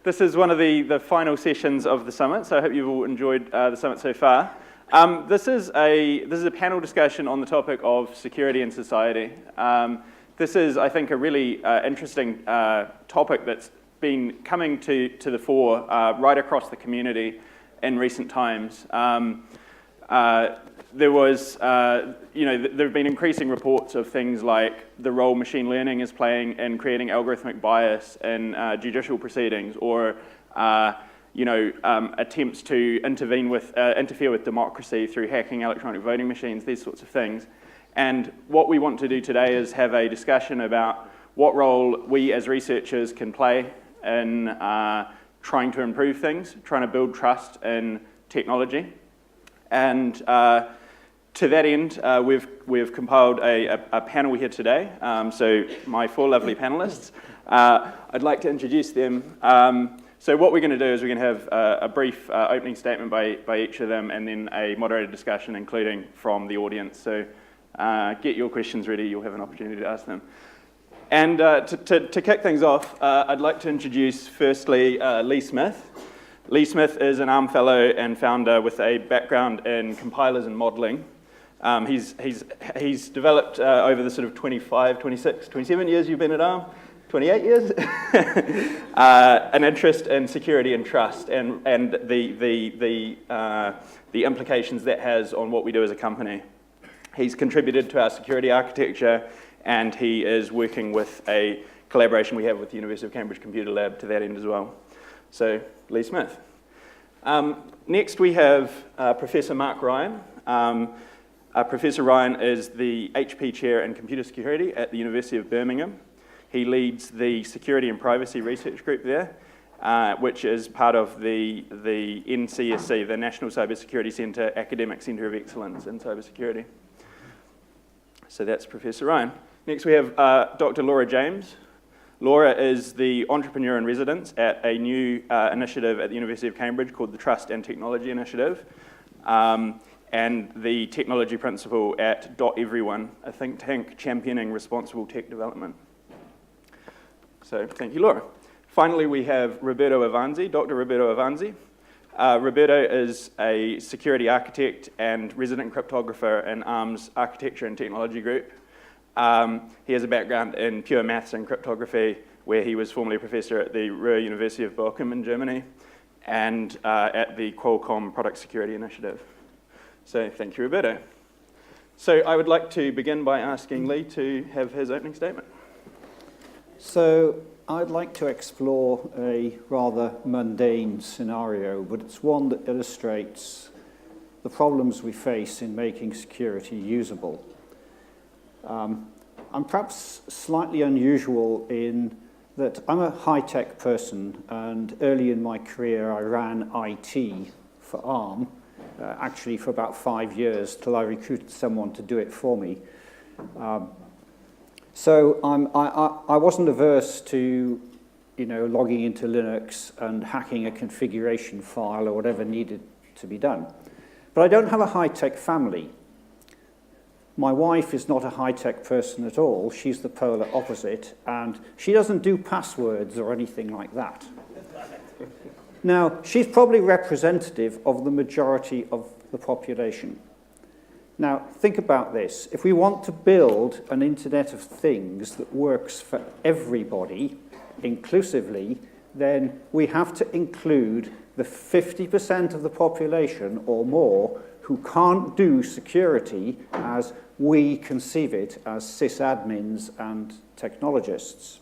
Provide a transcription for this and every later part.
This is one of the final sessions of the summit, so I hope you've all enjoyed the summit so far. This is a panel discussion on the topic of security in society. This is, I think, a really interesting topic that's been coming to the fore right across the community in recent times. There have been increasing reports of things like the role machine learning is playing in creating algorithmic bias in judicial proceedings, or attempts to interfere with democracy through hacking electronic voting machines, these sorts of things. And what we want to do today is have a discussion about what role we as researchers can play in trying to improve things, trying to build trust in technology. And to that end, we've compiled a panel here today. So my four lovely panelists, I'd like to introduce them. So what we're going to do is we're going to have a brief opening statement by each of them, and then a moderated discussion, including from the audience. So get your questions ready. You'll have an opportunity to ask them. And to kick things off, I'd like to introduce firstly Lee Smith. Lee Smith is an ARM fellow and founder with a background in compilers and modeling. He's developed over the sort of 25, 26, 27 years you've been at ARM, 28 years, an interest in security and trust, and the implications that has on what we do as a company. He's contributed to our security architecture, and he is working with a collaboration we have with the University of Cambridge Computer Lab to that end as well. So, Lee Smith. Next we have Professor Mark Ryan. Professor Ryan is the HP Chair in Computer Security at the University of Birmingham. He leads the Security and Privacy Research Group there, which is part of the NCSC, the National Cybersecurity Centre Academic Centre of Excellence in Cybersecurity. So that's Professor Ryan. Next we have Dr. Laura James. Laura is the entrepreneur in residence at a new initiative at the University of Cambridge called the Trust and Technology Initiative, and the technology principal at .everyone, a think tank championing responsible tech development. So thank you, Laura. Finally, we have Roberto Avanzi, Dr. Roberto Avanzi. Roberto is a security architect and resident cryptographer in ARM's Architecture and Technology Group. He has a background in pure maths and cryptography, where he was formerly a professor at the Ruhr University of Bochum in Germany, and at the Qualcomm Product Security Initiative. So thank you, Roberto. So I would like to begin by asking Lee to have his opening statement. So I'd like to explore a rather mundane scenario, but it's one that illustrates the problems we face in making security usable. I'm perhaps slightly unusual in that I'm a high-tech person, and early in my career I ran IT for ARM, actually for about 5 years, till I recruited someone to do it for me. So I wasn't averse to logging into Linux and hacking a configuration file or whatever needed to be done. But I don't have a high-tech family. My wife is not a high-tech person at all. She's the polar opposite, and she doesn't do passwords or anything like that. Now, she's probably representative of the majority of the population. Now, think about this. If we want to build an Internet of Things that works for everybody, inclusively, then we have to include the 50% of the population or more who can't do security as we conceive it as sysadmins and technologists.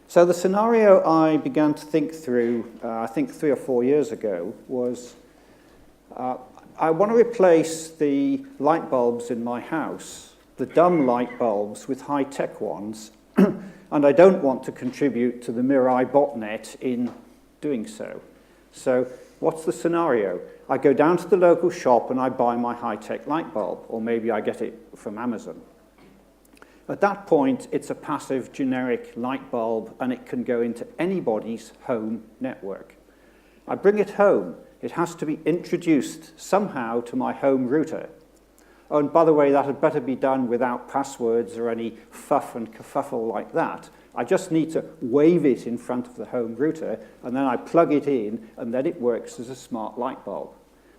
So the scenario I began to think through, I think 3 or 4 years ago, was I want to replace the light bulbs in my house, the dumb light bulbs, with high-tech ones, and I don't want to contribute to the Mirai botnet in doing so. So what's the scenario? I go down to the local shop and I buy my high-tech light bulb, or maybe I get it from Amazon. At that point, it's a passive generic light bulb, and it can go into anybody's home network. I bring it home. It has to be introduced somehow to my home router. oh, and by the way, that had better be done without passwords or any fuff and kerfuffle like that. I just need to wave it in front of the home router, and then I plug it in, and then it works as a smart light bulb.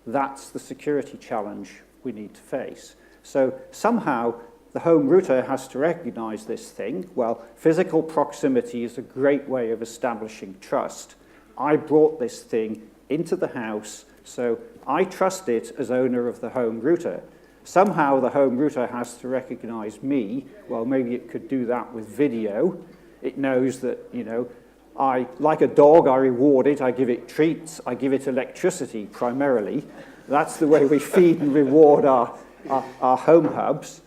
That's the security challenge we need to face. So somehow the home router has to recognize this thing. Well, physical proximity is a great way of establishing trust. I brought this thing into the house, so I trust it as owner of the home router. Somehow the home router has to recognize me. Well, maybe it could do that with video. It knows that, you know, like a dog, I reward it, I give it treats, I give it electricity primarily. That's the way we feed and reward our home hubs.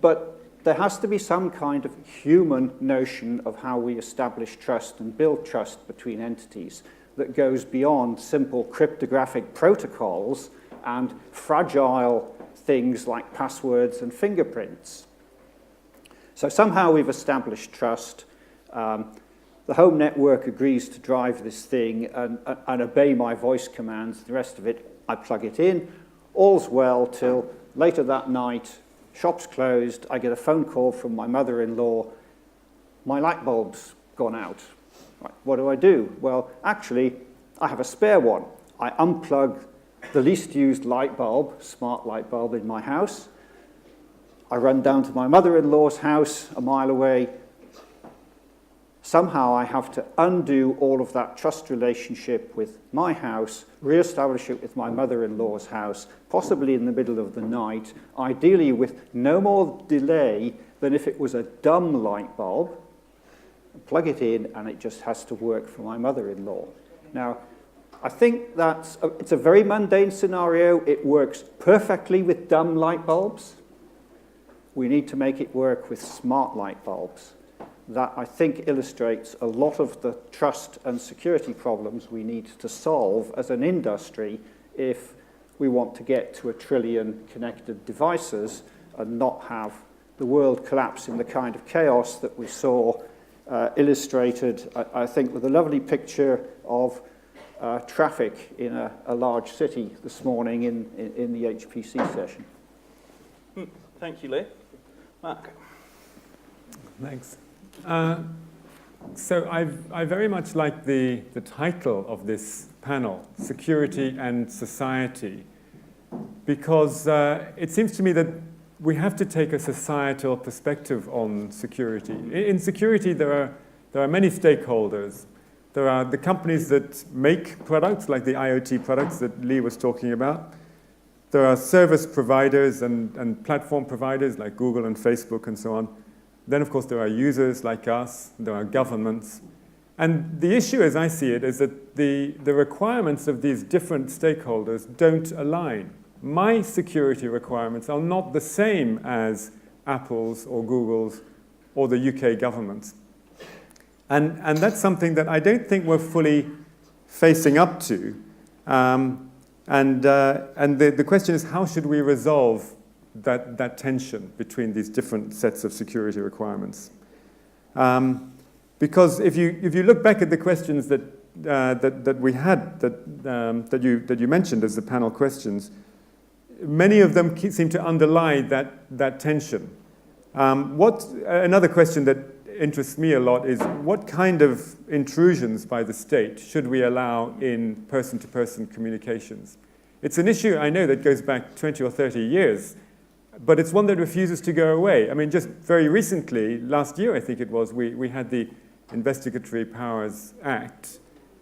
But there has to be some kind of human notion of how we establish trust and build trust between entities that goes beyond simple cryptographic protocols and fragile things like passwords and fingerprints. So somehow we've established trust. The home network agrees to drive this thing and obey my voice commands. The rest of it, I plug it in. All's well till later that night, shop's closed, I get a phone call from my mother-in-law. My light bulb's gone out. Right, what do? Well, actually, I have a spare one. I unplug the least used light bulb, smart light bulb in my house. I run down to my mother-in-law's house a mile away. Somehow I have to undo all of that trust relationship with my house, re-establish it with my mother-in-law's house, possibly in the middle of the night, ideally with no more delay than if it was a dumb light bulb. Plug it in and it just has to work for my mother-in-law. Now, I think it's a very mundane scenario. It works perfectly with dumb light bulbs. We need to make it work with smart light bulbs. That, I think, illustrates a lot of the trust and security problems we need to solve as an industry if we want to get to 1 trillion connected devices and not have the world collapse in the kind of chaos that we saw illustrated, I think, with a lovely picture of traffic in a large city this morning in the HPC session. Thank you, Lee. Mark. Thanks. So I very much like the title of this panel, Security and Society, because it seems to me that we have to take a societal perspective on security. In security, there are many stakeholders. There are the companies that make products, like the IoT products that Lee was talking about. There are service providers and platform providers like Google and Facebook and so on. Then, of course, there are users like us. There are governments. And the issue, as I see it, is that the requirements of these different stakeholders don't align. My security requirements are not the same as Apple's or Google's or the UK government's. And that's something that I don't think we're fully facing up to. And the question is, how should we resolve that tension between these different sets of security requirements? Because if you look back at the questions that we had, that you mentioned as the panel questions, many of them seem to underlie that tension. Another question that interests me a lot is, what kind of intrusions by the state should we allow in person-to-person communications? It's an issue, I know, that goes back 20 or 30 years, but it's one that refuses to go away. I mean, just very recently, last year I think it was, we had the Investigatory Powers Act.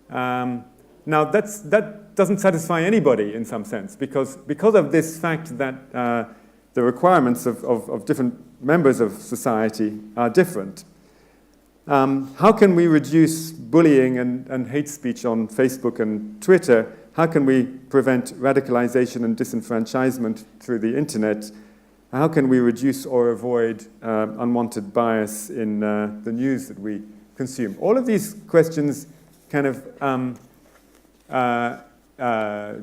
Now, that doesn't satisfy anybody in some sense, because of this fact that the requirements of different members of society are different. How can we reduce bullying and hate speech on Facebook and Twitter? How can we prevent radicalization and disenfranchisement through the internet? How can we reduce or avoid unwanted bias in the news that we consume? All of these questions kind of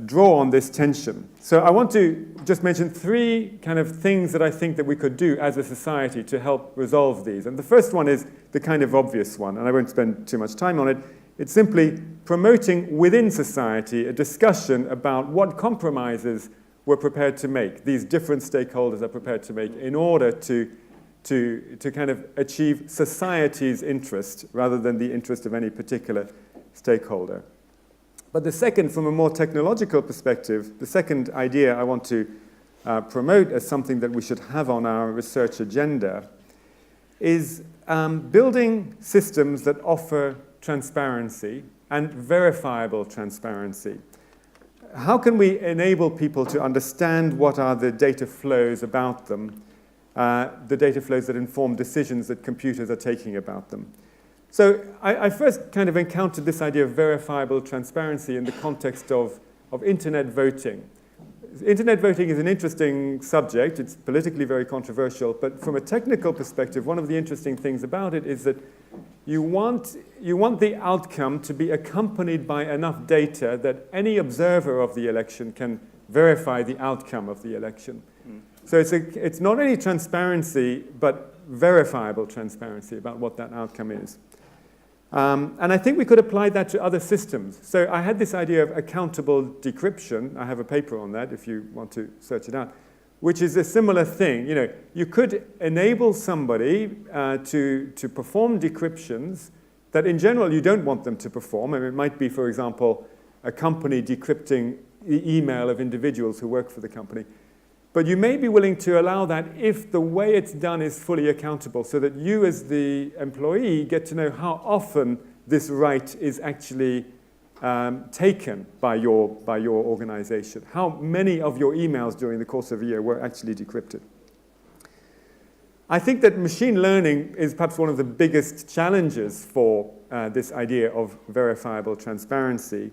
draw on this tension. So I want to just mention 3 kind of things that I think that we could do as a society to help resolve these. And the first one is the kind of obvious one, and I won't spend too much time on it. It's simply promoting within society a discussion about what compromises were prepared to make, these different stakeholders are prepared to make in order to kind of achieve society's interest rather than the interest of any particular stakeholder. But the second, from a more technological perspective, the second idea I want to promote as something that we should have on our research agenda is building systems that offer transparency and verifiable transparency. How can we enable people to understand what are the data flows about them, the data flows that inform decisions that computers are taking about them? So I first kind of encountered this idea of verifiable transparency in the context of internet voting. Internet voting is an interesting subject. It's politically very controversial, but from a technical perspective, one of the interesting things about it is that you want the outcome to be accompanied by enough data that any observer of the election can verify the outcome of the election. So it's not only transparency, but verifiable transparency about what that outcome is. And I think we could apply that to other systems. So I had this idea of accountable decryption. I have a paper on that if you want to search it out, which is a similar thing. You know, you could enable somebody to perform decryptions that in general you don't want them to perform. I mean, it might be, for example, a company decrypting the email of individuals who work for the company. But you may be willing to allow that if the way it's done is fully accountable, so that you as the employee get to know how often this right is actually taken by your organization. How many of your emails during the course of a year were actually decrypted. I think that machine learning is perhaps one of the biggest challenges for this idea of verifiable transparency.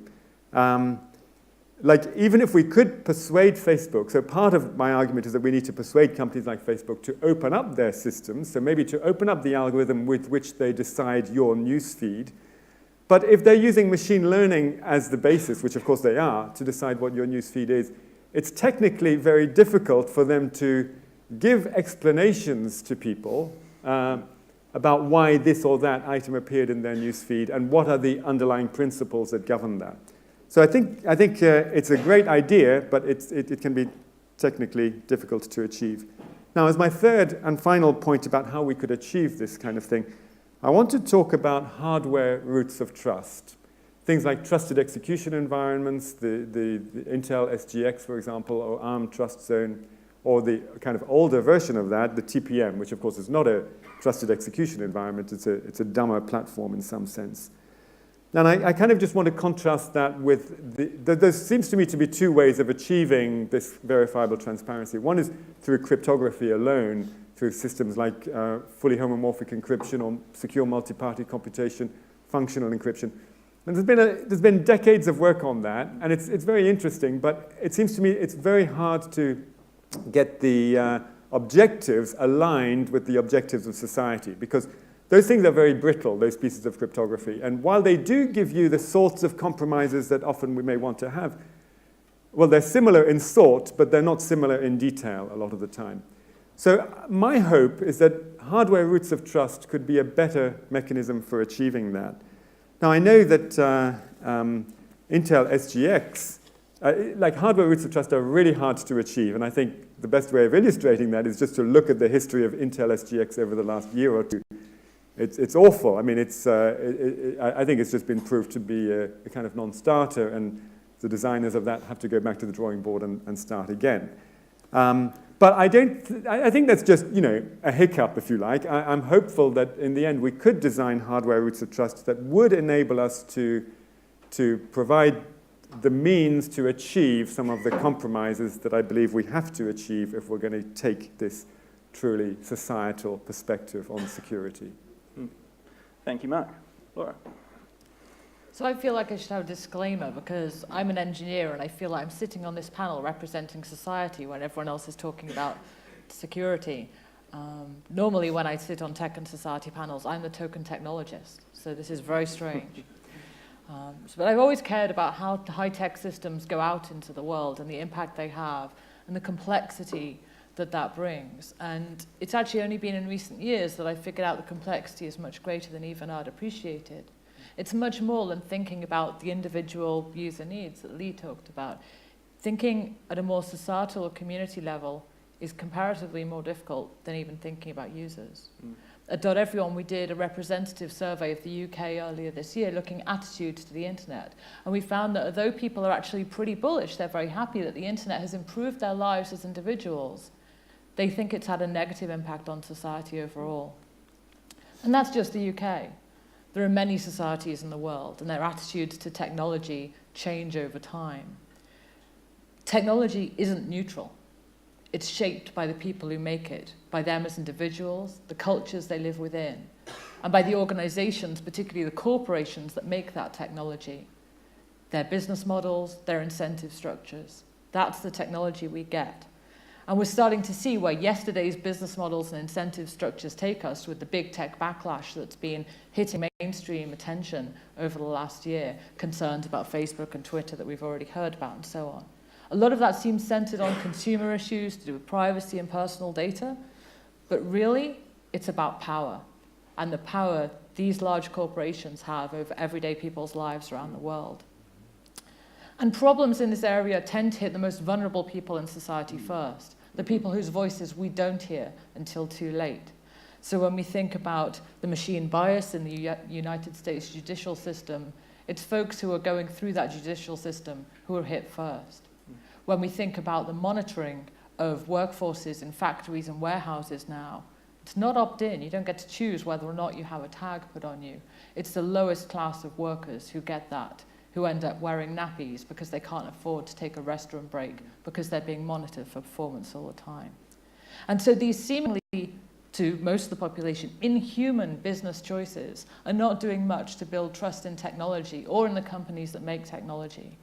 Like, even if we could persuade Facebook, so part of my argument is that we need to persuade companies like Facebook to open up their systems, so maybe to open up the algorithm with which they decide your newsfeed. But if they're using machine learning as the basis, which of course they are, to decide what your newsfeed is, it's technically very difficult for them to give explanations to people about why this or that item appeared in their newsfeed and what are the underlying principles that govern that. So I think it's a great idea, but it can be technically difficult to achieve. Now, as my third and final point about how we could achieve this kind of thing, I want to talk about hardware roots of trust. Things like trusted execution environments, the Intel SGX, for example, or ARM Trust Zone, or the kind of older version of that, the TPM, which of course is not a trusted execution environment. It's a dumber platform in some sense. And I kind of just want to contrast that with there seems to me to be two ways of achieving this verifiable transparency. One is through cryptography alone, through systems like fully homomorphic encryption or secure multi-party computation, functional encryption. And there's been decades of work on that, and it's very interesting, but it seems to me it's very hard to get the objectives aligned with the objectives of society, because those things are very brittle, those pieces of cryptography. And while they do give you the sorts of compromises that often we may want to have, well, they're similar in sort, but they're not similar in detail a lot of the time. So my hope is that hardware roots of trust could be a better mechanism for achieving that. Now, I know that Intel SGX, like hardware roots of trust are really hard to achieve, and I think the best way of illustrating that is just to look at the history of Intel SGX over the last year or two. It's awful. I mean, I think it's just been proved to be a kind of non-starter, and the designers of that have to go back to the drawing board and start again. But I think that's just, you know, a hiccup, if you like. I'm hopeful that in the end we could design hardware roots of trust that would enable us to provide the means to achieve some of the compromises that I believe we have to achieve if we're going to take this truly societal perspective on security. Thank you, Mark. Laura. So I feel like I should have a disclaimer because I'm an engineer and I feel like I'm sitting on this panel representing society when everyone else is talking about security. Normally when I sit on tech and society panels, I'm the token technologist. So this is very strange. But I've always cared about how high-tech systems go out into the world and the impact they have and the complexity that brings. And it's actually only been in recent years that I figured out the complexity is much greater than even I'd appreciated. It's much more than thinking about the individual user needs that Lee talked about. thinking at a more societal or community level is comparatively more difficult than even thinking about users. At .everyone, we did a representative survey of the UK earlier this year looking at attitudes to the internet. And we found that although people are actually pretty bullish, they're very happy that the internet has improved their lives as individuals, they think it's had a negative impact on society overall. And that's just the UK. There are many societies in the world, and their attitudes to technology change over time. Technology isn't neutral. It's shaped by the people who make it, by them as individuals, the cultures they live within, and by the organizations, particularly the corporations that make that technology, their business models, their incentive structures. That's the technology we get. And we're starting to see where yesterday's business models and incentive structures take us with the big tech backlash that's been hitting mainstream attention over the last year, concerns about Facebook and Twitter that we've already heard about, and so on. A lot of that seems centered on consumer issues to do with privacy and personal data, but really it's about power and the power these large corporations have over everyday people's lives around the world. And problems in this area tend to hit the most vulnerable people in society first, the people whose voices we don't hear until too late. So when we think about the machine bias in the United States judicial system, it's folks who are going through that judicial system who are hit first. When we think about the monitoring of workforces in factories and warehouses now, it's not opt-in. You don't get to choose whether or not you have a tag put on you. It's the lowest class of workers who get that, who end up wearing nappies because they can't afford to take a restroom break because they're being monitored for performance all the time. And so these seemingly, to most of the population, inhuman business choices are not doing much to build trust in technology or in the companies that make technology.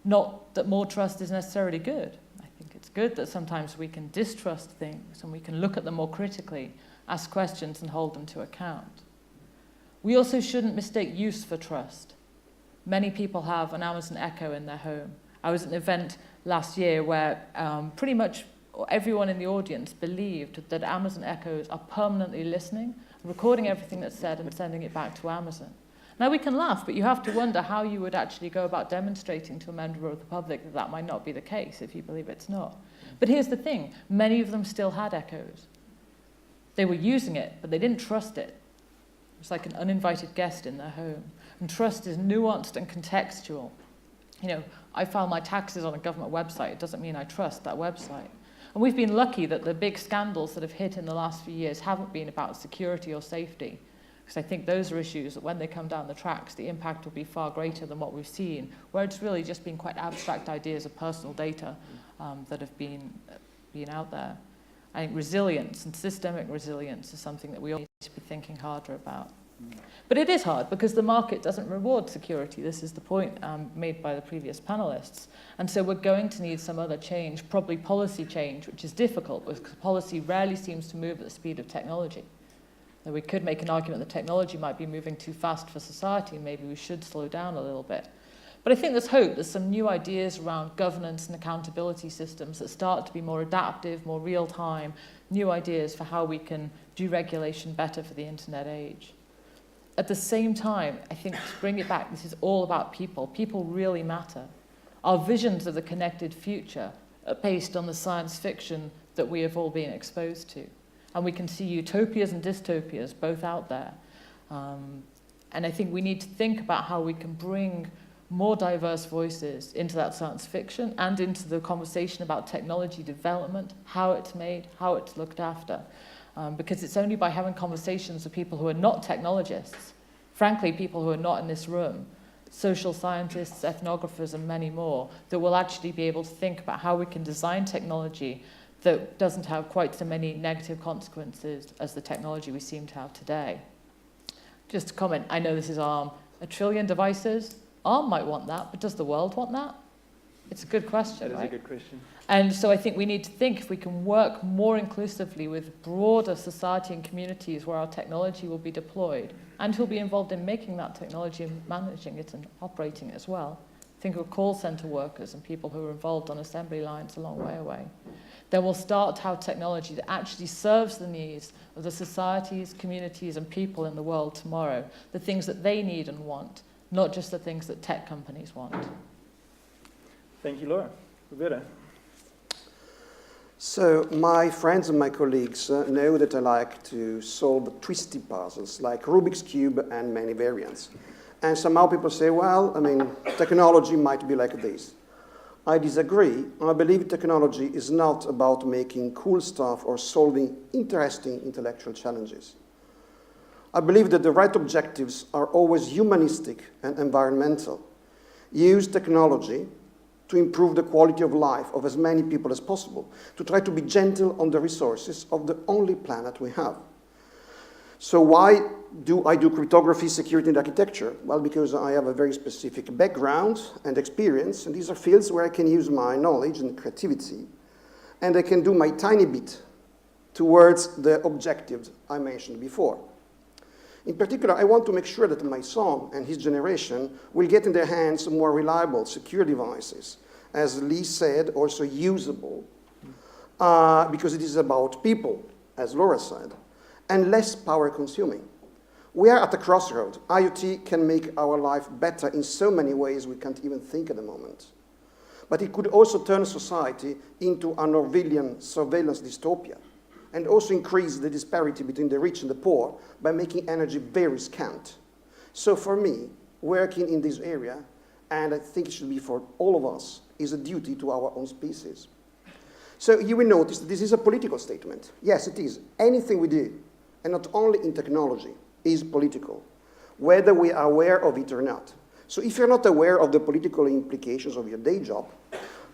Not that more trust is necessarily good. I think it's good that sometimes we can distrust things and we can look at them more critically, ask questions and hold them to account. We also shouldn't mistake use for trust. Many people have an Amazon Echo in their home. I was at an event last year where pretty much everyone in the audience believed that Amazon Echoes are permanently listening, recording everything that's said and sending it back to Amazon. Now, we can laugh, but you have to wonder how you would actually go about demonstrating to a member of the public that that might not be the case if you believe it's not. But here's the thing. Many of them still had Echoes. They were using it, but they didn't trust it. It was like an uninvited guest in their home. And trust is nuanced and contextual. You know, I file my taxes on a government website. It doesn't mean I trust that website. And we've been lucky that the big scandals that have hit in the last few years haven't been about security or safety. Because I think those are issues that when they come down the tracks, the impact will be far greater than what we've seen, where it's really just been quite abstract ideas of personal data that have been out there. I think resilience and systemic resilience is something that we all need to be thinking harder about. But it is hard because the market doesn't reward security. This is the point made by the previous panelists. And so we're going to need some other change, probably policy change, which is difficult because policy rarely seems to move at the speed of technology. Now, we could make an argument that technology might be moving too fast for society, and maybe we should slow down a little bit. But I think there's hope. There's some new ideas around governance and accountability systems that start to be more adaptive, more real-time, new ideas for how we can do regulation better for the internet age. At the same time, I think to bring it back, this is all about people. People really matter. Our visions of the connected future are based on the science fiction that we have all been exposed to. And we can see utopias and dystopias both out there. And I think we need to think about how we can bring more diverse voices into that science fiction and into the conversation about technology development, how it's made, how it's looked after. Because it's only by having conversations with people who are not technologists, frankly, people who are not in this room, social scientists, ethnographers, and many more, that we'll actually be able to think about how we can design technology that doesn't have quite so many negative consequences as the technology we seem to have today. Just to comment, I know this is ARM. 1 trillion devices, ARM might want that, but does the world want that? It's a good question, That is right? a good question. And so I think we need to think if we can work more inclusively with broader society and communities where our technology will be deployed and who'll be involved in making that technology and managing it and operating it as well. Think of call center workers and people who are involved on assembly lines a long way away. Then we'll start to have technology that actually serves the needs of the societies, communities, and people in the world tomorrow, the things that they need and want, not just the things that tech companies want. Thank you, Laura. Roberto? So my friends and my colleagues know that I like to solve twisty puzzles like Rubik's Cube and many variants. And somehow people say, well, I mean, technology might be like this. I disagree. I believe technology is not about making cool stuff or solving interesting intellectual challenges. I believe that the right objectives are always humanistic and environmental. Use technology to improve the quality of life of as many people as possible, to try to be gentle on the resources of the only planet we have. So why do I do cryptography, security, and architecture? Well, because I have a very specific background and experience, and these are fields where I can use my knowledge and creativity, and I can do my tiny bit towards the objectives I mentioned before. In particular, I want to make sure that my son and his generation will get in their hands more reliable, secure devices, as Lee said, also usable, because it is about people, as Laura said, and less power consuming. We are at a crossroad. IoT can make our life better in so many ways we can't even think at the moment. But it could also turn society into an Orwellian surveillance dystopia, and also increase the disparity between the rich and the poor by making energy very scant. So for me, working in this area, and I think it should be for all of us, is a duty to our own species. So you will notice that this is a political statement. Yes, it is. Anything we do, and not only in technology, is political, whether we are aware of it or not. So if you're not aware of the political implications of your day job,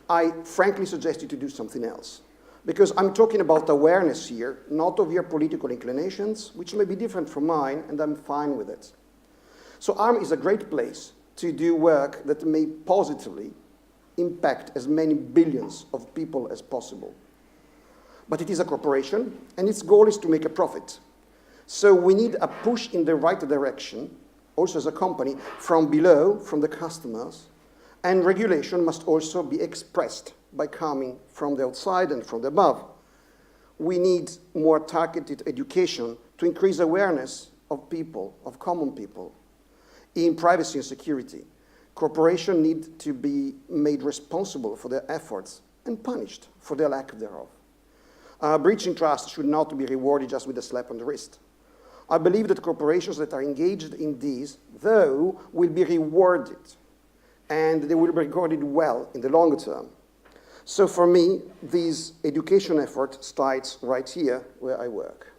I frankly suggest you to do something else. Because I'm talking about awareness here, not of your political inclinations, which may be different from mine, and I'm fine with it. So ARM is a great place to do work that may positively impact as many billions of people as possible. But it is a corporation, and its goal is to make a profit. So we need a push in the right direction, also as a company, from below, from the customers, and regulation must also be expressed by coming from the outside and from the above. We need more targeted education to increase awareness of people, of common people, in privacy and security. Corporations need to be made responsible for their efforts and punished for their lack thereof. Breaching trust should not be rewarded just with a slap on the wrist. I believe that corporations that are engaged in these, though, will be rewarded, and they will be rewarded well in the longer term. So for me, this education effort starts right here where I work.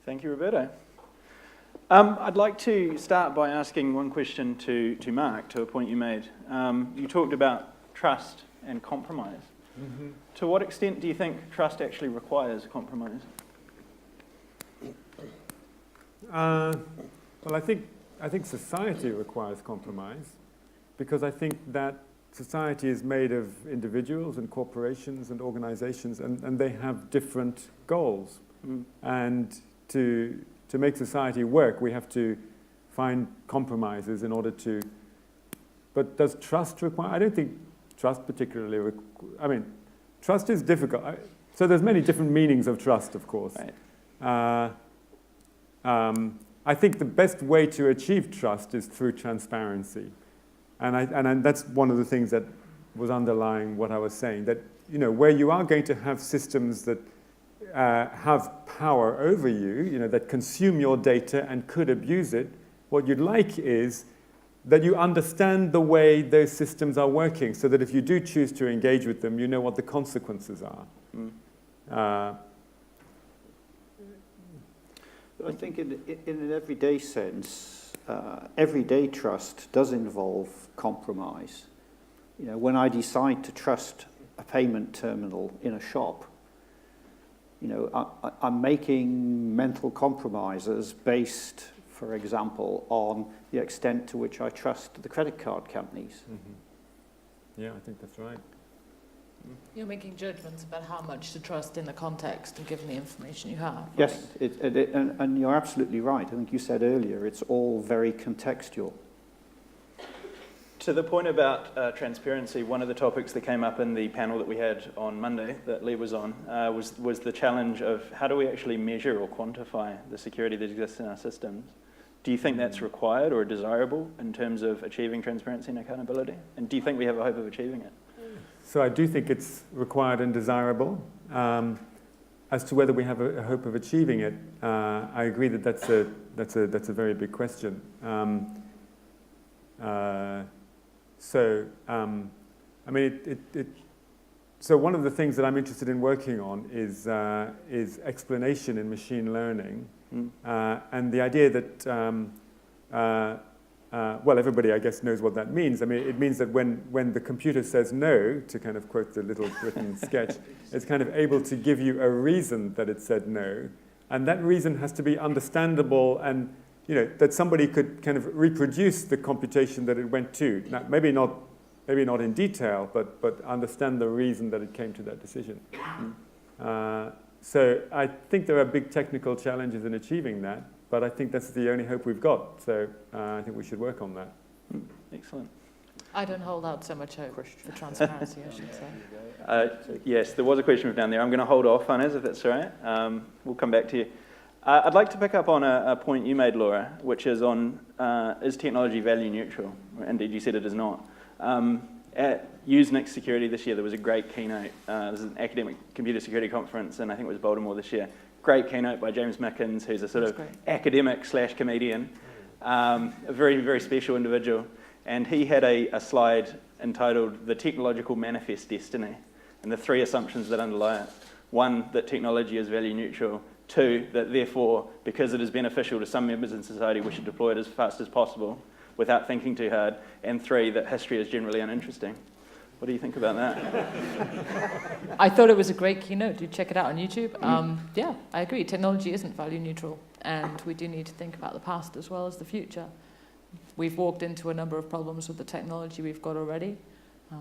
Thank you, Roberto. I'd like to start by asking one question to Mark, to a point you made. You talked about trust and compromise. Mm-hmm. To what extent do you think trust actually requires compromise? Well, I think society requires compromise, because I think that society is made of individuals and corporations and organizations, and they have different goals. Mm. And to make society work, we have to find compromises in order to... But does trust require... I don't think trust particularly... trust is difficult. So there's many different meanings of trust, of course. Right. I think the best way to achieve trust is through transparency. And that's one of the things that was underlying what I was saying, that, you know, where you are going to have systems that have power over you, you know, that consume your data and could abuse it, what you'd like is that you understand the way those systems are working, so that if you do choose to engage with them, you know what the consequences are. Mm. I think in an everyday sense, everyday trust does involve compromise. You know, when I decide to trust a payment terminal in a shop, you know, I'm making mental compromises based, for example, on the extent to which I trust the credit card companies. Mm-hmm. Yeah, I think that's right. You're making judgments about how much to trust in the context and given the information you have. Yes, and you're absolutely right. I think you said earlier, it's all very contextual. To the point about transparency, one of the topics that came up in the panel that we had on Monday, that Lee was on, was the challenge of how do we actually measure or quantify the security that exists in our systems? Do you think that's required or desirable in terms of achieving transparency and accountability? And do you think we have a hope of achieving it? So I do think it's required and desirable. As to whether we have a hope of achieving it, I agree that that's a very big question. I mean, so one of the things that I'm interested in working on is explanation in machine learning, and the idea that well, everybody, I guess, knows what that means. I mean, it means that when the computer says no, to kind of quote the little Britain sketch, it's kind of able to give you a reason that it said no, and that reason has to be understandable, and that somebody could kind of reproduce the computation that it went to. Now, maybe not in detail, but understand the reason that it came to that decision. So I think there are big technical challenges in achieving that. But I think that's the only hope we've got, so I think we should work on that. Excellent. I don't hold out so much hope for transparency, I should say. Yes, there was a question from down there. I'm going to hold off on it, if that's all right. We'll come back to you. I'd like to pick up on a point you made, Laura, which is on, is technology value neutral? Indeed, you said it is not. At Usenix Security this year, there was a great keynote. This is an academic computer security conference, and I think it was Baltimore this year. Great keynote by James Mickens, who's a sort of academic/comedian, a very, very special individual. And he had a slide entitled The Technological Manifest Destiny, and the three assumptions that underlie it. One, that technology is value neutral. Two, that therefore, because it is beneficial to some members in society, we should deploy it as fast as possible without thinking too hard. And three, that history is generally uninteresting. What do you think about that? I thought it was a great keynote. Do check it out on YouTube. Yeah, I agree. Technology isn't value neutral, and we do need to think about the past as well as the future. We've walked into a number of problems with the technology we've got already.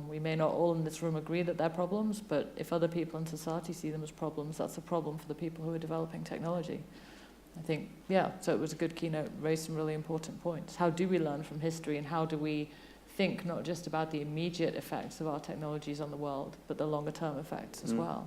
We may not all in this room agree that they're problems, but if other people in society see them as problems, that's a problem for the people who are developing technology. I think, yeah, so it was a good keynote, raised some really important points. How do we learn from history, and how do we think not just about the immediate effects of our technologies on the world, but the longer term effects as well?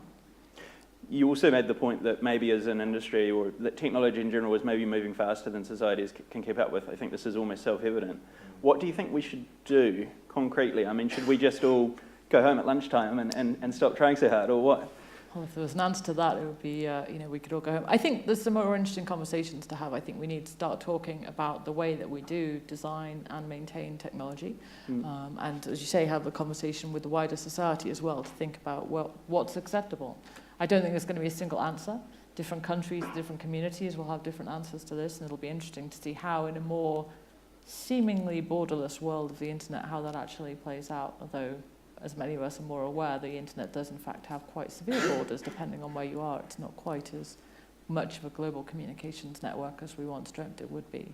You also made the point that maybe as an industry, or that technology in general is maybe moving faster than societies can keep up with. I think this is almost self-evident. What do you think we should do concretely? I mean, should we just all go home at lunchtime and stop trying so hard, or what? Well, if there was an answer to that, it would be, we could all go home. I think there's some more interesting conversations to have. I think we need to start talking about the way that we do design and maintain technology. And as you say, have a conversation with the wider society as well to think about, well, what's acceptable. I don't think there's going to be a single answer. Different countries, different communities will have different answers to this, and it'll be interesting to see how, in a more seemingly borderless world of the internet, how that actually plays out, although as many of us are more aware, the internet does in fact have quite severe borders depending on where you are. It's not quite as much of a global communications network as we once dreamt it would be.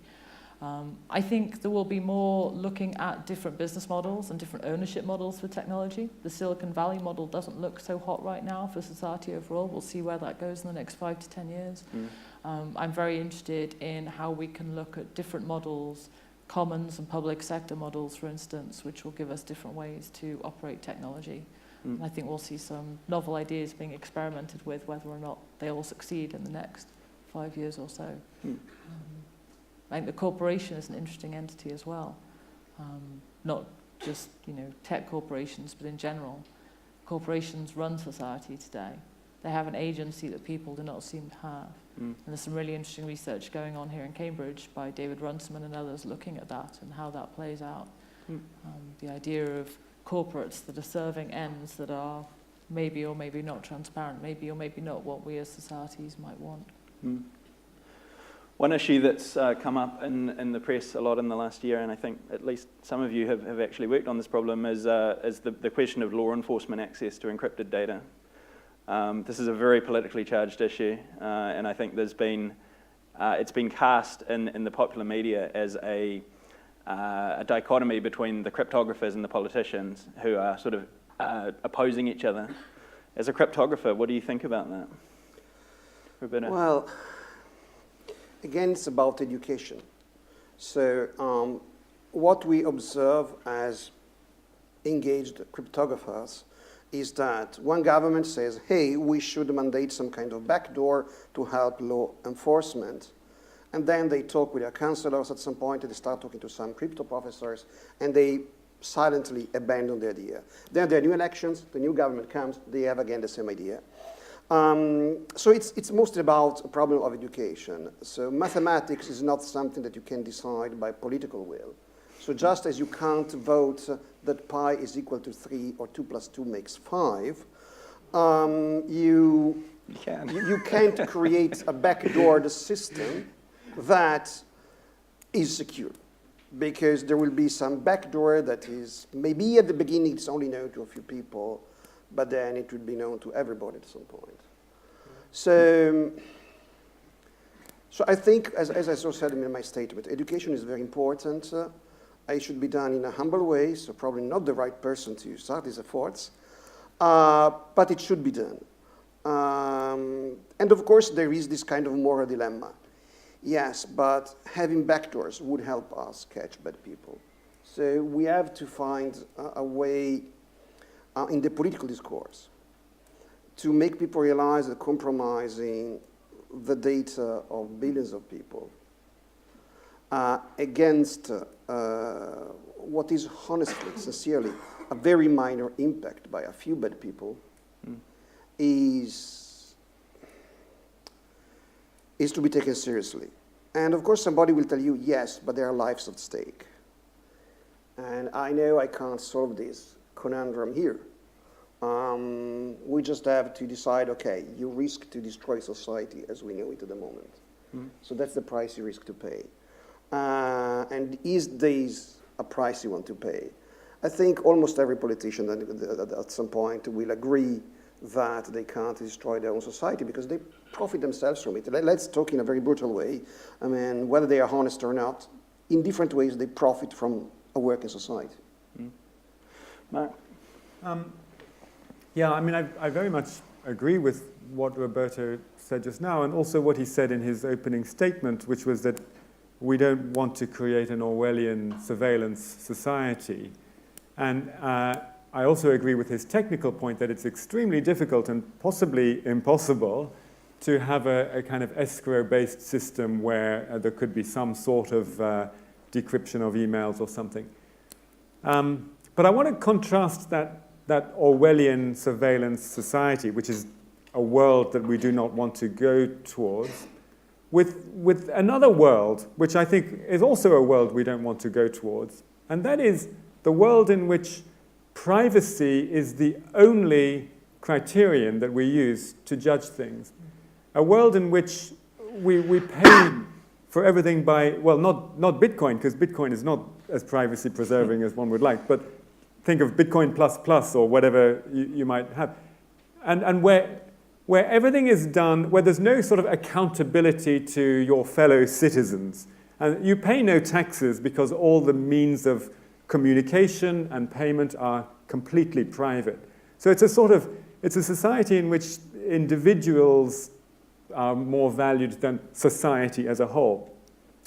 I think there will be more looking at different business models and different ownership models for technology. The Silicon Valley model doesn't look so hot right now for society overall. We'll see where that goes in the next 5 to 10 years. I'm very interested in how we can look at different models, commons and public sector models, for instance, which will give us different ways to operate technology. And I think we'll see some novel ideas being experimented with, whether or not they all succeed in the next 5 years or so. I think the corporation is an interesting entity as well. Not just tech corporations, but in general. Corporations run society today. They have an agency that people do not seem to have. And there's some really interesting research going on here in Cambridge by David Runciman and others looking at that and how that plays out. The idea of corporates that are serving ends that are maybe or maybe not transparent, maybe or maybe not what we as societies might want. One issue that's come up in the press a lot in the last year, and I think at least some of you have actually worked on this problem, is the question of law enforcement access to encrypted data. This is a very politically charged issue, and I think it's been cast in the popular media as a dichotomy between the cryptographers and the politicians who are sort of opposing each other. As a cryptographer, what do you think about that, Roberta? Well, again, it's about education. So what we observe as engaged cryptographers is that one government says, hey, we should mandate some kind of backdoor to help law enforcement. And then they talk with their counselors at some point, and they start talking to some crypto professors, and they silently abandon the idea. Then there are new elections, the new government comes, they have again the same idea. So it's mostly about a problem of education. So mathematics is not something that you can decide by political will. So just as you can't vote that pi is equal to 3 or 2 plus 2 makes 5, you can't create a backdoored system that is secure. Because there will be some backdoor that is, maybe at the beginning it's only known to a few people, but then it will be known to everybody at some point. So I think, as I also said in my statement, education is very important. It should be done in a humble way, so probably not the right person to start these efforts, but it should be done. And of course, there is this kind of moral dilemma. Yes, but having backdoors would help us catch bad people. So we have to find a way in the political discourse to make people realize that compromising the data of billions of people against what is honestly, sincerely, a very minor impact by a few bad people is to be taken seriously. And of course somebody will tell you, yes, but there are lives at stake. And I know I can't solve this conundrum here. We just have to decide, okay, you risk to destroy society as we know it at the moment. So that's the price you risk to pay. And is this a price you want to pay? I think almost every politician at some point will agree that they can't destroy their own society because they profit themselves from it. Let's talk in a very brutal way. I mean, whether they are honest or not, in different ways they profit from a working society. Mark? Yeah, I mean, I very much agree with what Roberto said just now, and also what he said in his opening statement, which was that we don't want to create an Orwellian surveillance society. And I also agree with his technical point that it's extremely difficult and possibly impossible to have a kind of escrow-based system where there could be some sort of decryption of emails or something. But I want to contrast that Orwellian surveillance society, which is a world that we do not want to go towards, with another world, which I think is also a world we don't want to go towards, and that is the world in which privacy is the only criterion that we use to judge things. A world in which we pay for everything by, well, not Bitcoin, because Bitcoin is not as privacy preserving as one would like, but think of Bitcoin plus or whatever you might have. And where everything is done, where there's no sort of accountability to your fellow citizens. And you pay no taxes because all the means of communication and payment are completely private. So it's a society in which individuals are more valued than society as a whole,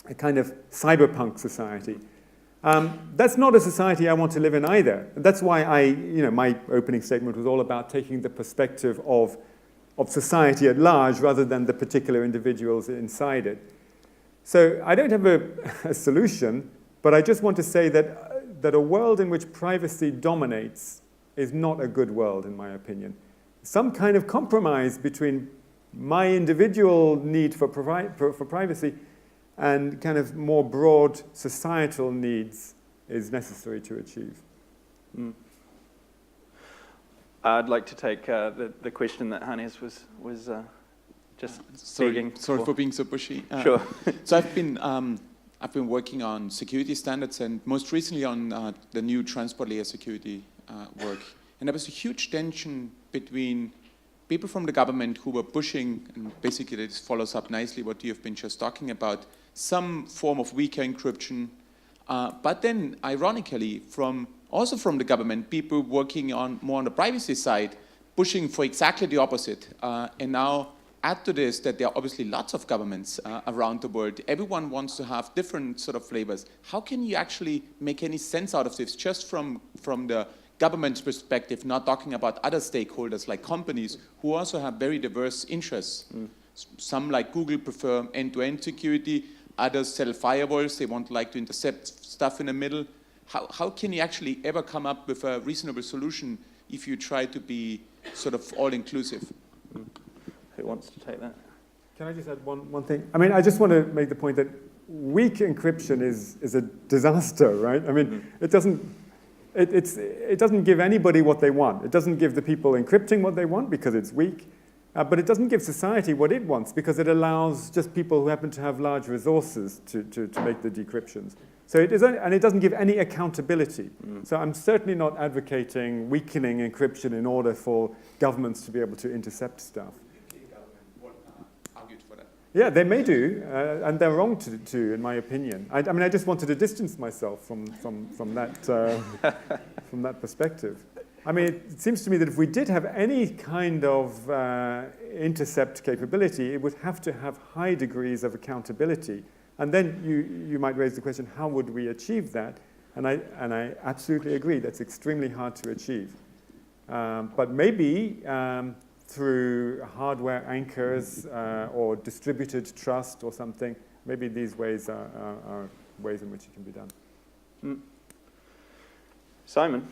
a kind of cyberpunk society. That's not a society I want to live in either. That's why my opening statement was all about taking the perspective of society at large rather than the particular individuals inside it. So I don't have a solution, but I just want to say that a world in which privacy dominates is not a good world, in my opinion. Some kind of compromise between my individual need for privacy and kind of more broad societal needs is necessary to achieve. I'd like to take the question that Hannes was just begging Sorry for being so pushy. Sure. So I've been working on security standards and most recently on the new transport layer security work. And there was a huge tension between people from the government who were pushing, and basically this follows up nicely what you have been just talking about, some form of weaker encryption. But then, ironically, also from the government, people working more on the privacy side, pushing for exactly the opposite. And now, add to this that there are obviously lots of governments around the world. Everyone wants to have different sort of flavors. How can you actually make any sense out of this, just from the government's perspective, not talking about other stakeholders like companies who also have very diverse interests? Some, like Google, prefer end-to-end security. Others sell firewalls. They want to intercept stuff in the middle. how can you actually ever come up with a reasonable solution if you try to be sort of all-inclusive? Who wants to take that? Can I just add one thing? I mean, I just want to make the point that weak encryption is a disaster, right? I mean, it doesn't give anybody what they want. It doesn't give the people encrypting what they want because it's weak, but it doesn't give society what it wants because it allows just people who happen to have large resources to make the decryptions. So it isn't, and it doesn't give any accountability. So I'm certainly not advocating weakening encryption in order for governments to be able to intercept stuff. Yeah, they may do, and they're wrong to in my opinion. I mean, I just wanted to distance myself from that from that perspective. I mean, it seems to me that if we did have any kind of intercept capability, it would have to have high degrees of accountability. And then you might raise the question, how would we achieve that? And I absolutely agree, that's extremely hard to achieve. But maybe through hardware anchors or distributed trust or something, maybe these ways are ways in which it can be done. Simon?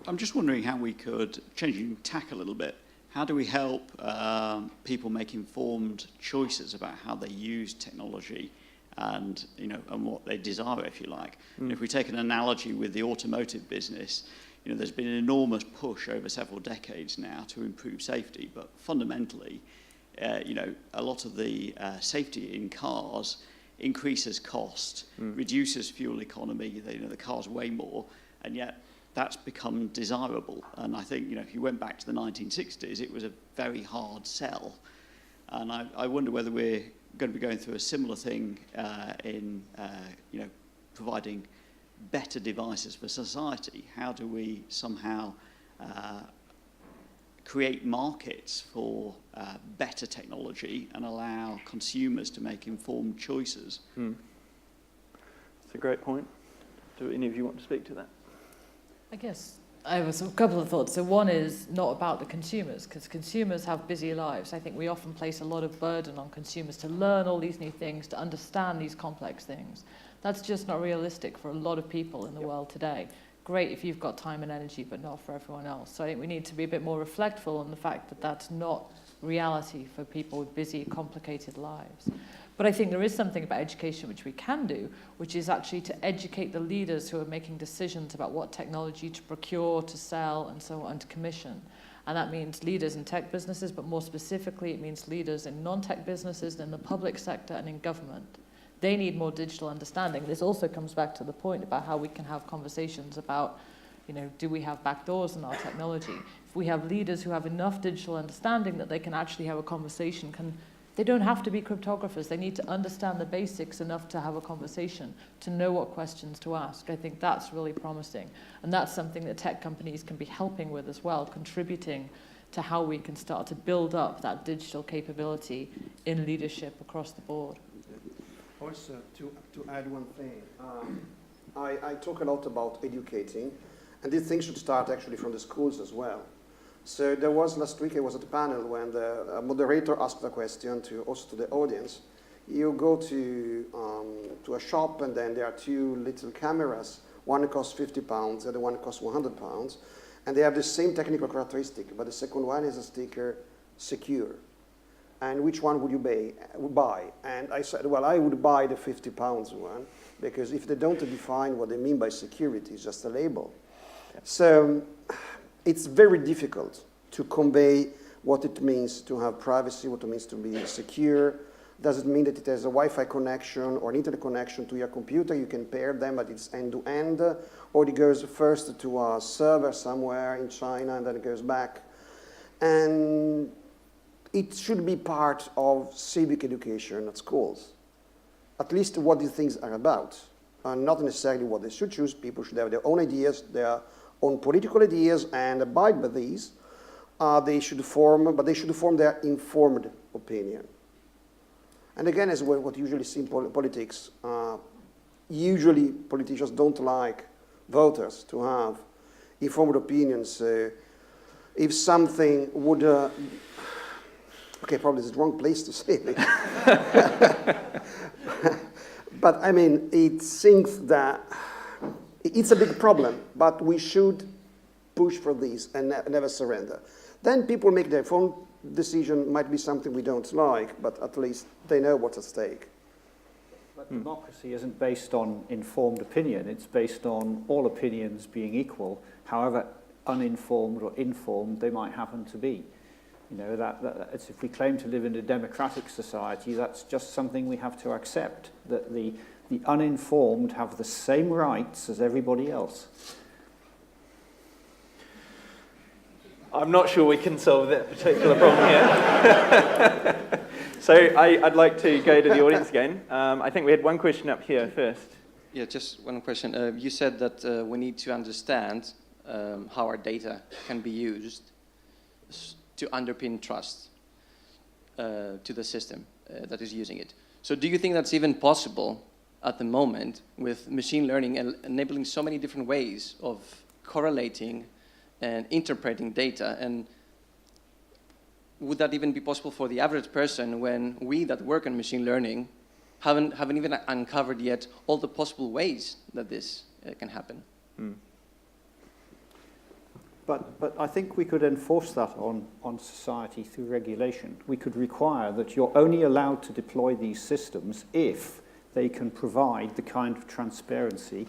I'm just wondering how we could, changing tack a little bit, how do we help people make informed choices about how they use technology and, and what they desire, if you like? And if we take an analogy with the automotive business, there's been an enormous push over several decades now to improve safety, but fundamentally, a lot of the safety in cars increases cost, reduces fuel economy, the cars weigh more, and yet that's become desirable. And I think, if you went back to the 1960s, it was a very hard sell. And I wonder whether we're going to be going through a similar thing in, providing better devices for society. How do we somehow create markets for better technology and allow consumers to make informed choices? That's a great point. Do any of you want to speak to that? I guess I have a couple of thoughts. So one is not about the consumers, because consumers have busy lives. I think we often place a lot of burden on consumers to learn all these new things, to understand these complex things. That's just not realistic for a lot of people in the world today. Great if you've got time and energy, but not for everyone else. So I think we need to be a bit more reflectful on the fact that that's not reality for people with busy, complicated lives. But I think there is something about education which we can do, which is actually to educate the leaders who are making decisions about what technology to procure, to sell, and so on, to commission. And that means leaders in tech businesses, but more specifically, it means leaders in non-tech businesses, in the public sector, and in government. They need more digital understanding. This also comes back to the point about how we can have conversations about, do we have backdoors in our technology? If we have leaders who have enough digital understanding that they can actually have a conversation, they don't have to be cryptographers. They need to understand the basics enough to have a conversation, to know what questions to ask. I think that's really promising. And that's something that tech companies can be helping with as well, contributing to how we can start to build up that digital capability in leadership across the board. Also, to add one thing, I talk a lot about educating, and this thing should start actually from the schools as well. So there was last week, I was at a panel when the moderator asked a question also to the audience. You go to a shop and then there are two little cameras. One costs £50, the other one costs £100, and they have the same technical characteristic, but the second one is a sticker secure. And which one would you buy? And I said, well, I would buy the £50 one, because if they don't define what they mean by security, it's just a label. So it's very difficult to convey what it means to have privacy, what it means to be secure. Does it mean that it has a Wi-Fi connection or an internet connection to your computer? You can pair them, but it's end-to-end. Or it goes first to a server somewhere in China, and then it goes back. And it should be part of civic education at schools. At least what these things are about. And not necessarily what they should choose. People should have their own ideas, their own political ideas, and abide by these. They should form their informed opinion. And again, as what usually see in politics, usually politicians don't like voters to have informed opinions. If something would, okay, probably it's the wrong place to say it. But I mean, it seems that It's a big problem, but we should push for this and never surrender. Then people make their own decision, might be something we don't like, but at least they know what's at stake. But democracy isn't based on informed opinion. It's based on all opinions being equal, however uninformed or informed they might happen to be. You know, it's, if we claim to live in a democratic society, that's just something we have to accept, that the uninformed have the same rights as everybody else. I'm not sure we can solve that particular problem here. So I'd like to go to the audience again. I think we had one question up here first. Yeah, just one question. You said that we need to understand how our data can be used to underpin trust to the system that is using it. So do you think that's even possible at the moment with machine learning enabling so many different ways of correlating and interpreting data? And would that even be possible for the average person when we that work on machine learning haven't even uncovered yet all the possible ways that this can happen? But I think we could enforce that on society through regulation. We could require that you're only allowed to deploy these systems if they can provide the kind of transparency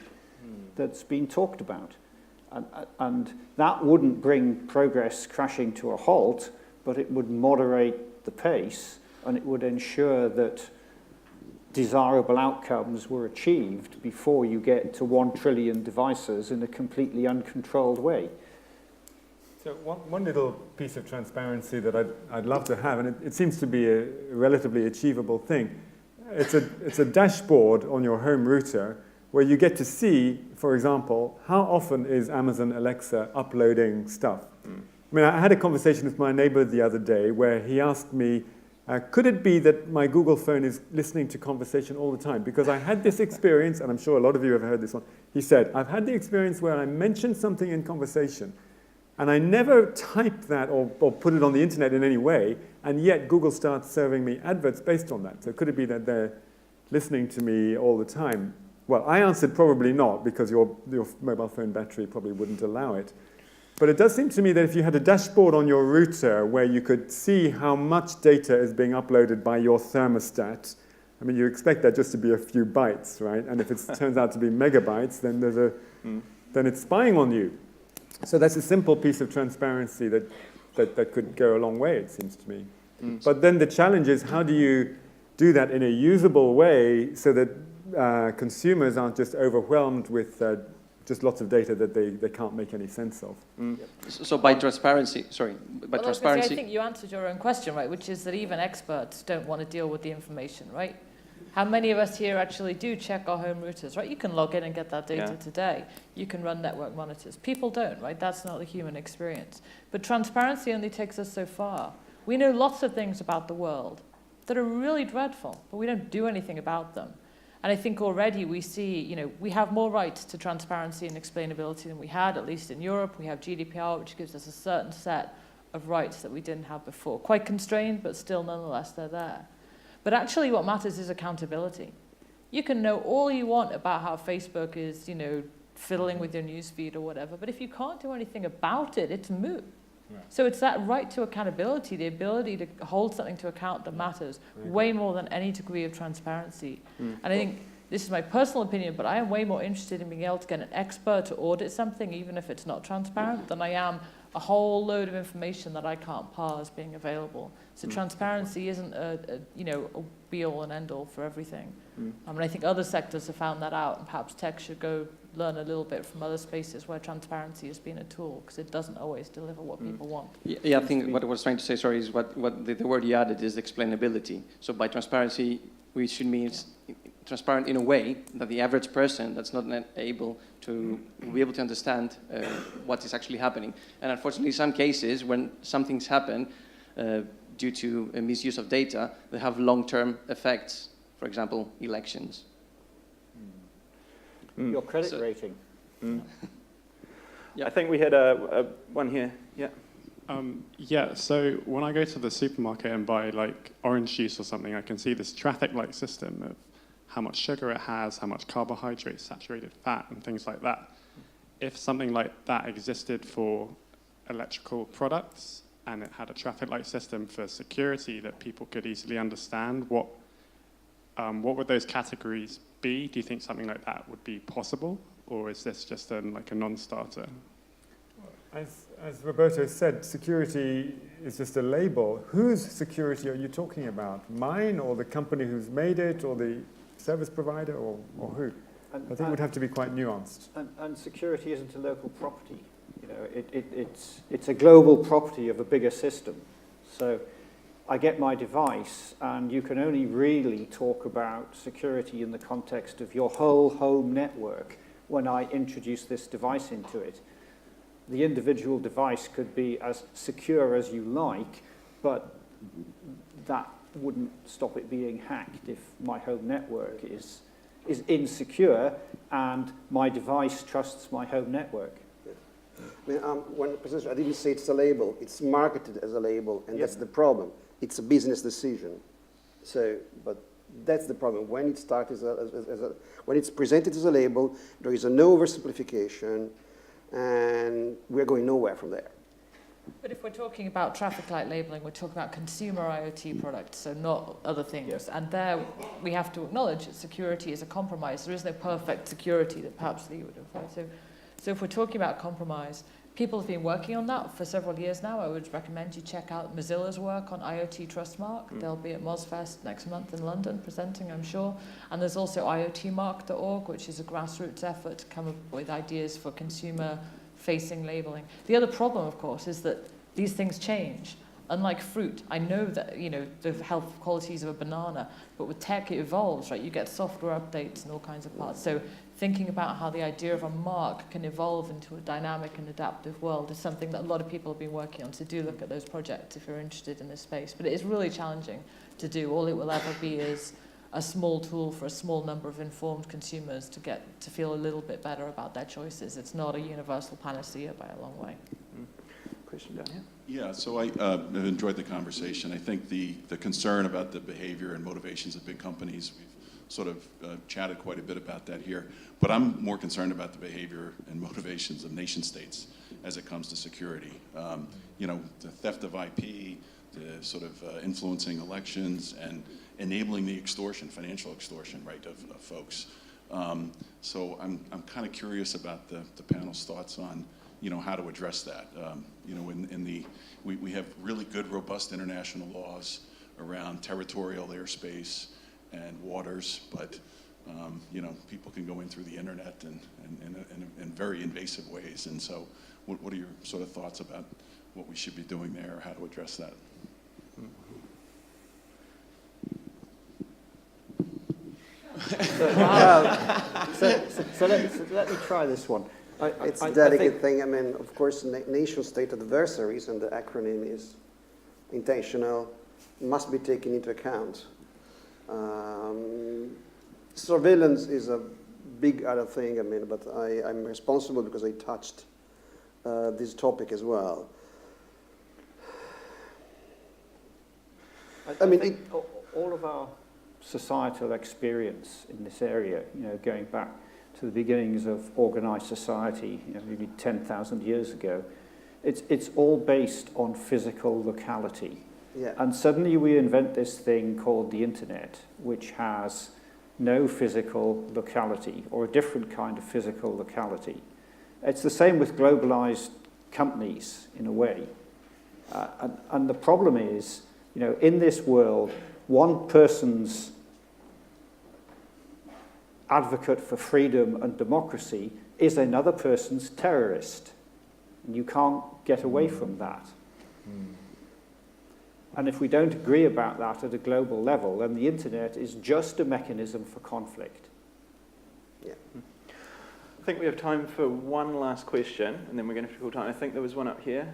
that's been talked about. And that wouldn't bring progress crashing to a halt, but it would moderate the pace, and it would ensure that desirable outcomes were achieved before you get to 1 trillion devices in a completely uncontrolled way. So one little piece of transparency that I'd love to have, and it seems to be a relatively achievable thing. It's a dashboard on your home router where you get to see, for example, how often is Amazon Alexa uploading stuff. I mean, I had a conversation with my neighbor the other day where he asked me, could it be that my Google phone is listening to conversation all the time? Because I had this experience, and I'm sure a lot of you have heard this one. He said, I've had the experience where I mentioned something in conversation, and I never typed that or put it on the internet in any way, and yet Google starts serving me adverts based on that. So could it be that they're listening to me all the time? Well, I answered probably not, because your mobile phone battery probably wouldn't allow it. But it does seem to me that if you had a dashboard on your router where you could see how much data is being uploaded by your thermostat, I mean, you expect that just to be a few bytes, right? And if it turns out to be megabytes, then then it's spying on you. So that's a simple piece of transparency that could go a long way, it seems to me. But then the challenge is, how do you do that in a usable way so that consumers aren't just overwhelmed with just lots of data that they can't make any sense of? So by transparency, I think you answered your own question, right, which is that even experts don't want to deal with the information, right? How many of us here actually do check our home routers, right? You can log in and get that data today. You can run network monitors. People don't, right? That's not the human experience. But transparency only takes us so far. We know lots of things about the world that are really dreadful, but we don't do anything about them. And I think already we see, we have more rights to transparency and explainability than we had, at least in Europe. We have GDPR, which gives us a certain set of rights that we didn't have before. Quite constrained, but still nonetheless they're there. But actually what matters is accountability. You can know all you want about how Facebook is, fiddling with your newsfeed or whatever, but if you can't do anything about it, it's moot. Right. So it's that right to accountability, the ability to hold something to account that matters way more than any degree of transparency. And I think this is my personal opinion, but I am way more interested in being able to get an expert to audit something, even if it's not transparent, than I am a whole load of information that I can't parse being available. So transparency isn't a be-all and end-all for everything. I think other sectors have found that out, and perhaps tech should go learn a little bit from other spaces where transparency has been a tool, because it doesn't always deliver what people want. Yeah, I think what I was trying to say, is what the word you added is explainability. So by transparency, we should mean transparent in a way that the average person that's not able to be able to understand what is actually happening. And unfortunately, in some cases, when some things happen due to a misuse of data, they have long-term effects. For example, elections. Your credit rating. I think we had one here. Yeah. So when I go to the supermarket and buy like orange juice or something, I can see this traffic light system of how much sugar it has, how much carbohydrates, saturated fat, and things like that. If something like that existed for electrical products and it had a traffic light system for security that people could easily understand, what would those categories be? Do you think something like that would be possible, or is this just like a non-starter? As Roberto said, security is just a label. Whose security are you talking about? Mine, or the company who's made it, or the service provider, or who? I think it would have to be quite nuanced. And security isn't a local property. You know, it's a global property of a bigger system. So I get my device, and you can only really talk about security in the context of your whole home network when I introduce this device into it. The individual device could be as secure as you like, but that wouldn't stop it being hacked if my home network is insecure and my device trusts my home network. I mean, I didn't say it's a label. It's marketed as a label, and that's the problem. It's a business decision. So, but that's the problem. When it starts when it's presented as a label, there is no oversimplification, and we're going nowhere from there. But if we're talking about traffic light labeling, we're talking about consumer IoT products, so not other things. Yes. And there we have to acknowledge that security is a compromise. There is no perfect security that perhaps Lee would have. So if we're talking about compromise, people have been working on that for several years now. I would recommend you check out Mozilla's work on IoT Trustmark. They'll be at MozFest next month in London presenting, I'm sure. And there's also IoTmark.org, which is a grassroots effort to come up with ideas for consumer-facing labeling. The other problem, of course, is that these things change. Unlike fruit, I know that, you know, the health qualities of a banana, but with tech it evolves, right? You get software updates and all kinds of parts. So thinking about how the idea of a mark can evolve into a dynamic and adaptive world is something that a lot of people have been working on. So do look at those projects if you're interested in this space. But it is really challenging to do. All it will ever be is a small tool for a small number of informed consumers to get to feel a little bit better about their choices. It's not a universal panacea by a long way. Question down here? Yeah, so I have enjoyed the conversation. I think the concern about the behavior and motivations of big companies, we've sort of chatted quite a bit about that here. But I'm more concerned about the behavior and motivations of nation states as it comes to security. You know, the theft of IP, the sort of influencing elections, and enabling the extortion, financial extortion, right, of folks. So I'm kind of curious about the panel's thoughts on, you know, how to address that. You know, we have really good, robust international laws around territorial airspace and waters, but you know, people can go in through the internet and in very invasive ways. And so, what are your sort of thoughts about what we should be doing there, or how to address that? So let me try this one. It's a delicate thing. I mean, of course, nation-state adversaries, and the acronym is intentional, must be taken into account. Surveillance is a big other thing, I mean, but I'm responsible because I touched this topic as well. I mean, all of our societal experience in this area, you know, going back to the beginnings of organized society, you know, maybe 10,000 years ago, it's all based on physical locality. Yeah. And suddenly we invent this thing called the internet, which has no physical locality, or a different kind of physical locality. It's the same with globalized companies, in a way. And the problem is, you know, in this world, one person's advocate for freedom and democracy is another person's terrorist. And you can't get away from that. And if we don't agree about that at a global level, then the internet is just a mechanism for conflict. Yeah. I think we have time for one last question, and then we're going to have to call time. I think there was one up here.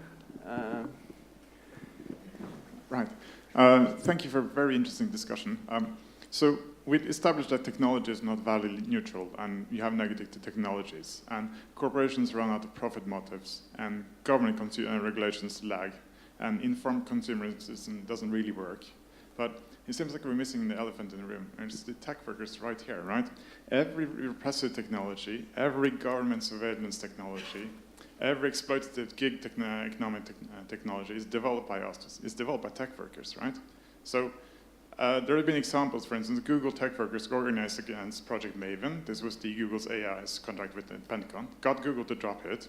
Right. Thank you for a very interesting discussion. So we established that technology is not value neutral, and you have negative technologies. And corporations run out of profit motives, and government regulations lag. And informed consumerism doesn't really work. But it seems like we're missing the elephant in the room, and it's the tech workers right here, right? Every repressive technology, every government surveillance technology, every exploitative gig economic technology is developed by us. It's developed by tech workers, right? So there have been examples, for instance, Google tech workers organized against Project Maven. This was the Google's AI's contract with the Pentagon. Got Google to drop it.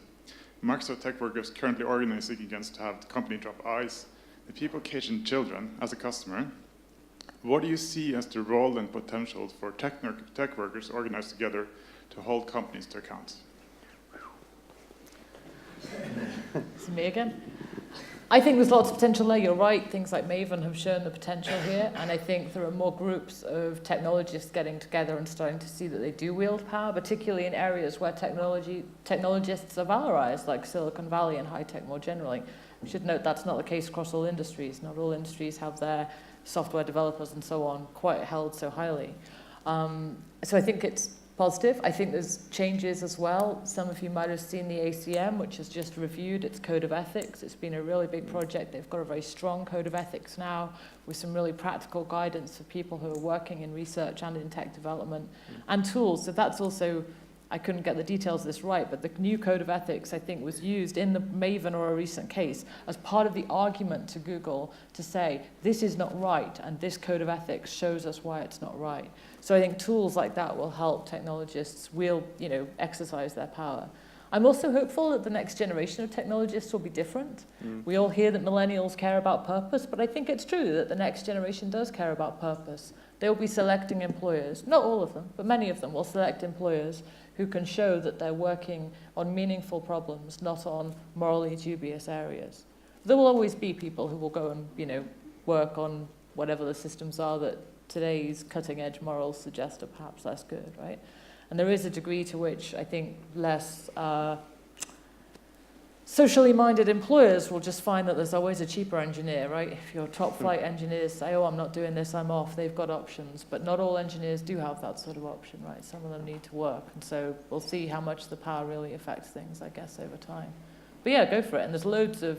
Microsoft tech workers currently organizing against to have the company drop ICE. The people catching children as a customer. What do you see as the role and potential for tech workers organized together to hold companies to account? It's me again. I think there's lots of potential there. You're right. Things like Maven have shown the potential here. And I think there are more groups of technologists getting together and starting to see that they do wield power, particularly in areas where technologists are valorized, like Silicon Valley and high tech more generally. We should note that's not the case across all industries. Not all industries have their software developers and so on quite held so highly. So I think it's positive. I think there's changes as well. Some of you might have seen the ACM, which has just reviewed its code of ethics. It's been a really big project. They've got a very strong code of ethics now with some really practical guidance for people who are working in research and in tech development and tools. So that's also, I couldn't get the details of this right, but the new code of ethics, I think, was used in the Maven or a recent case as part of the argument to Google to say, this is not right, and this code of ethics shows us why it's not right. So I think tools like that will help technologists exercise their power. I'm also hopeful that the next generation of technologists will be different. We all hear that millennials care about purpose, but I think it's true that the next generation does care about purpose. They'll be selecting employers, not all of them, but many of them will select employers who can show that they're working on meaningful problems, not on morally dubious areas. There will always be people who will go and work on whatever the systems are that today's cutting-edge morals suggest are perhaps less good, right? And there is a degree to which I think less socially minded employers will just find that there's always a cheaper engineer, right? If your top flight engineers say, oh, I'm not doing this, I'm off, they've got options. But not all engineers do have that sort of option, right? Some of them need to work. And so we'll see how much the power really affects things, I guess, over time. But yeah, go for it. And there's loads of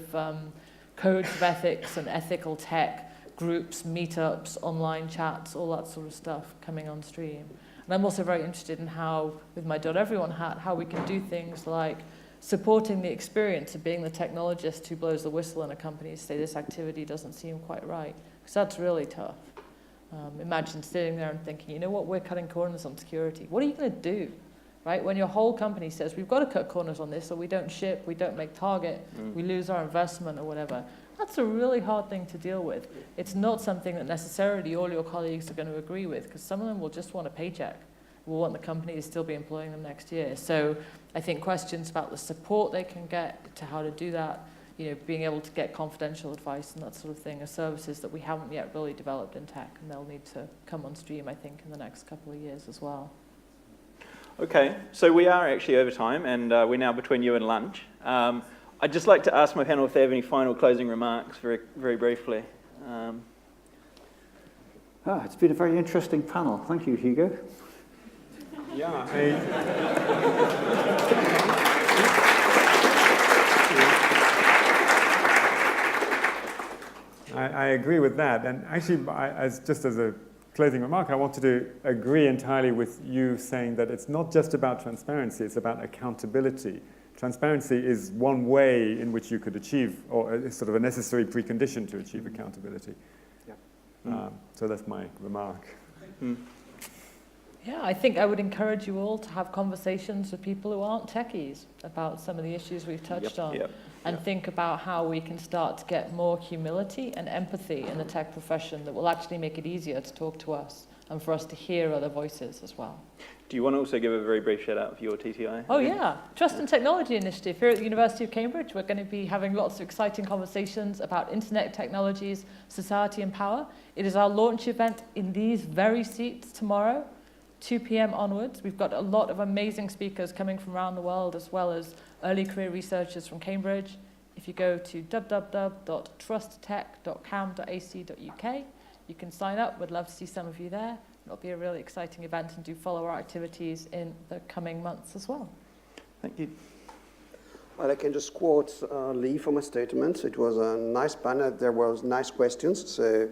codes of ethics and ethical tech groups, meetups, online chats, all that sort of stuff coming on stream. And I'm also very interested in how, with my .everyone hat, how we can do things like supporting the experience of being the technologist who blows the whistle in a company to say this activity doesn't seem quite right. Because that's really tough. Imagine sitting there and thinking, you know what, we're cutting corners on security. What are you going to do? Right? When your whole company says, we've got to cut corners on this, or we don't ship, we don't make target, we lose our investment or whatever. That's a really hard thing to deal with. It's not something that necessarily all your colleagues are going to agree with, because some of them will just want a paycheck. Will want the company to still be employing them next year. So I think questions about the support they can get to how to do that, being able to get confidential advice and that sort of thing are services that we haven't yet really developed in tech, and they'll need to come on stream, I think, in the next couple of years as well. Okay, so we are actually over time, and we're now between you and lunch. I'd just like to ask my panel if they have any final closing remarks, very, very briefly. It's been a very interesting panel. Thank you, Hugo. Yeah, I agree with that. And actually, just as a closing remark, I wanted to agree entirely with you saying that it's not just about transparency, it's about accountability. Transparency is one way in which you could achieve, or sort of a necessary precondition to achieve accountability. Yeah. So that's my remark. Yeah, I think I would encourage you all to have conversations with people who aren't techies about some of the issues we've touched on, and think about how we can start to get more humility and empathy in the tech profession that will actually make it easier to talk to us and for us to hear other voices as well. Do you want to also give a very brief shout out for your TTI? Oh yeah, Trust and Technology Initiative here at the University of Cambridge. We're going to be having lots of exciting conversations about internet technologies, society and power. It is our launch event in these very seats tomorrow, 2 p.m. onwards. We've got a lot of amazing speakers coming from around the world, as well as early career researchers from Cambridge. If you go to www.trusttech.cam.ac.uk, you can sign up. We'd love to see some of you there. It'll be a really exciting event, and do follow our activities in the coming months as well. Thank you. Well, I can just quote Lee from a statement. It was a nice panel. There was nice questions. So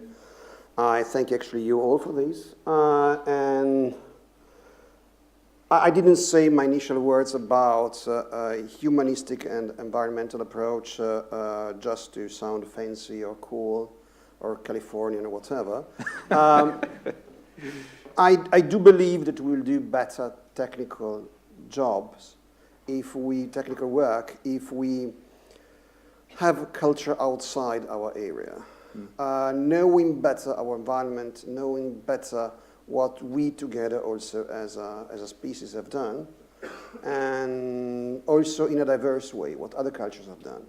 I thank actually you all for this. And I didn't say my initial words about a humanistic and environmental approach just to sound fancy or cool or Californian or whatever. I do believe that we'll do better technical jobs technical work if we have a culture outside our area. Knowing better our environment, knowing better what we together also as a species have done, and also in a diverse way, what other cultures have done.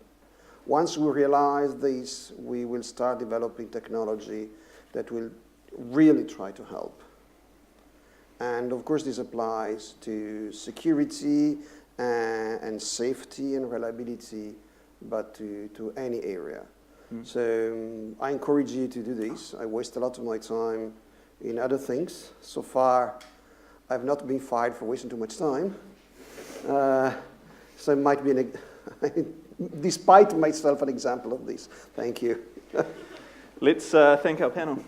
Once we realize this, we will start developing technology that will really try to help. And of course, this applies to security and safety and reliability, but to any area. So I encourage you to do this. I waste a lot of my time in other things. So far, I've not been fired for wasting too much time. So it might be, despite myself, an example of this. Thank you. Let's thank our panel.